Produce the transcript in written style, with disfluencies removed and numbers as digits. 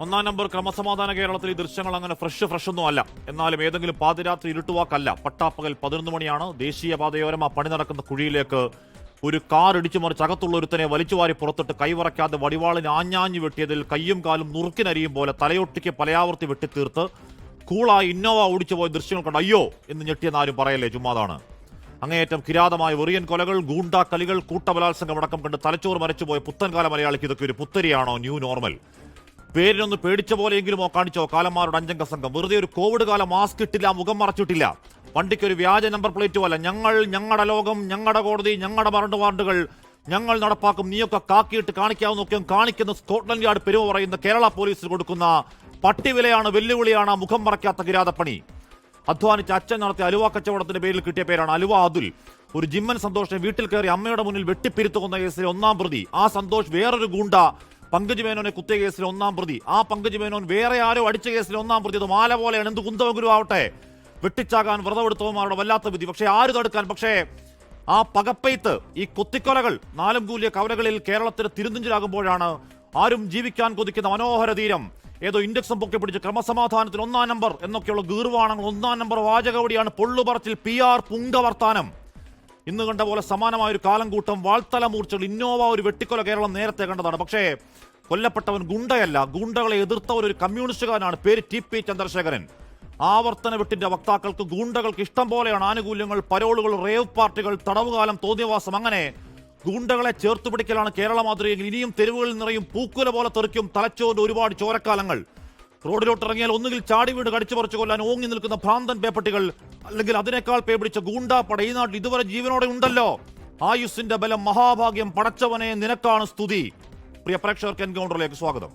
ഒന്നാം നമ്പർ ക്രമസമാധാന കേരളത്തിൽ ഈ ദൃശ്യങ്ങൾ അങ്ങനെ ഫ്രഷ് ഒന്നും അല്ല. എന്നാലും ഏതെങ്കിലും പാതിരാത്രി ഇരുട്ടുവാക്കല്ല. പട്ടാപ്പകൽ 11 മണിയാണ്. ദേശീയപാതയോരം ആ പണി നടക്കുന്ന കുഴിയിലേക്ക് ഒരു കാർ ഇടിച്ചു മറിച്ച് അകത്തുള്ള ഒരുത്തനെ വലിച്ചുവാരി പുറത്തിട്ട് കൈവറയ്ക്കാതെ വടിവാളിന് ആഞ്ഞാഞ്ഞു വെട്ടിയതിൽ കയ്യും കാലും നുറുക്കിനരിയും പോലെ തലയൊട്ടിക്ക് പലയാവർത്തി വെട്ടിത്തീർത്ത് കൂളായി ഇന്നോവ ഓടിച്ചു പോയ ദൃശ്യങ്ങൾ കണ്ട് അയ്യോ എന്ന് ഞെട്ടിയെന്ന് ആരും പറയല്ലേ, ചുമ്മാതാണ്. അങ്ങേയറ്റം കിരാതമായ വെറിയൻ കൊലകൾ, ഗൂണ്ടാ കലികൾ, കൂട്ടബലാത്സംഗം അടക്കം കണ്ട് തലച്ചോറ് മരച്ചുപോയ പുത്തൻകാല മലയാളിക്ക് ഇതൊക്കെ ഒരു പുത്തരിയാണോ, ന്യൂ നോർമൽ? പേരിനൊന്ന് പേടിച്ച പോലെയെങ്കിലുമോ കാണിച്ചോ കാലന്മാരുടെ അഞ്ചംഗ സംഘം. വെറുതെ ഒരു കോവിഡ് കാല മാസ്ക് ഇട്ടില്ല, മുഖം മറച്ചിട്ടില്ല. വണ്ടിക്കൊരു വ്യാജ നമ്പർ പ്ലേറ്റും അല്ല. ഞങ്ങൾ, ഞങ്ങളുടെ ലോകം, ഞങ്ങളുടെ കോടതി, ഞങ്ങളുടെ വാർഡുകൾ ഞങ്ങൾ നടപ്പാക്കും, നീയൊക്കെ കാക്കിയിട്ട് കാണിക്കാവുന്നൊക്കെ കാണിക്കുന്ന സ്കോട്ട്ലൻഡ് യാർഡ് പെരുമ പറയുന്ന കേരള പോലീസിന് കൊടുക്കുന്ന പട്ടിവിലയാണ്, വെല്ലുവിളിയാണ് മുഖം മറയ്ക്കാത്ത കിരാതപ്പണി. അധ്വാനിച്ച് അച്ഛൻ നടത്തിയ അലുവ കച്ചവടത്തിന്റെ പേരിൽ കിട്ടിയ പേരാണ് അലുവ അതുൽ. ഒരു ജിമ്മൻ സന്തോഷിനെ വീട്ടിൽ കയറി അമ്മയുടെ മുന്നിൽ വെട്ടിപ്പിരുത്തുന്ന കേസിലെ 1-ാം പ്രതി. ആ സന്തോഷ് വേറൊരു ഗൂണ്ട പങ്കജ് മേനോനെ കുത്തിയ കേസിലെ 1-ാം പ്രതി. ആ പങ്കജ് മേനോൻ വേറെ ആരോ അടിച്ച കേസിലെ 1-ാം പ്രതി. അത് മാല പോലെയാണ്, എന്ത് കുന്തമെങ്കിലും ആവട്ടെ. വെട്ടിച്ചാകാൻ വ്രതമെടുത്തവന്മാരുടെ വല്ലാത്ത വിധി. പക്ഷേ ആര് തടുക്കാൻ? പക്ഷേ ആ പകപ്പെയ്ത്ത്, ഈ കുത്തിക്കൊലകൾ നാലും കൂലിയ കവലകളിൽ കേരളത്തിന് തിരുനെഞ്ചിലാകുമ്പോഴാണ് ആരും ജീവിക്കാൻ കൊതിക്കുന്ന മനോഹര തീരം ഏതോ ഇൻഡെക്സും പൊക്കി പിടിച്ച് ക്രമസമാധാനത്തിൽ 1-ാം നമ്പർ എന്നൊക്കെയുള്ള ഗീർവാണങ്ങൾ, 1-ാം നമ്പർ വാചകവടിയാണ്, പൊള്ളുപറച്ചിൽ, PR പുങ്കവർത്താനം. ഇന്ന് കണ്ട പോലെ സമാനമായൊരു കാലംകൂട്ടം, വാൾത്തല മൂർച്ചകൾ, ഇന്നോവ ഒരു വെട്ടിക്കൊല കേരളം നേരത്തെ കണ്ടതാണ്. പക്ഷേ കൊല്ലപ്പെട്ടവൻ ഗുണ്ടയല്ല. ഗുണ്ടകളെ എതിർത്തവർ ഒരു കമ്മ്യൂണിസ്റ്റുകാരനാണ്. പേര് TP ചന്ദ്രശേഖരൻ. ആവർത്തന വെട്ടിന്റെ വക്താക്കൾക്ക്, ഗൂണ്ടകൾക്ക് ഇഷ്ടം പോലെയാണ് ആനുകൂല്യങ്ങൾ, പരോളുകൾ, റേവ് പാർട്ടികൾ, തടവുകാലം, തോന്നിയവാസം. അങ്ങനെ ഗൂണ്ടകളെ ചേർത്തുപിടിക്കലാണ് കേരള മാതൃകയെങ്കിൽ ഇനിയും തെരുവുകളിൽ നിറയും പൂക്കുല പോലെ തെറിക്കും തലച്ചോറിന്റെ ഒരുപാട് ചോരക്കാലങ്ങൾ. റോഡിലോട്ടിറങ്ങിയാൽ ഒന്നുകിൽ ചാടി വീട് കടിച്ചു പറിച്ചു കൊല്ലാൻ ഓങ്ങി നിൽക്കുന്ന ഭ്രാന്തൻ പേപ്പട്ടികൾ, അല്ലെങ്കിൽ അതിനേക്കാൾ പേപിടിച്ച ഗൂണ്ടാപ്പട ഈ നാട്ടിൽ ഇതുവരെ ജീവനോടെ ഉണ്ടല്ലോ. ആയുസ്സിന്റെ ബലം, മഹാഭാഗ്യം, പടച്ചവനെ നിനക്കാണ് സ്തുതി. പ്രിയ പ്രേക്ഷകർക്ക് എൻകൗണ്ടറിലേക്ക് സ്വാഗതം.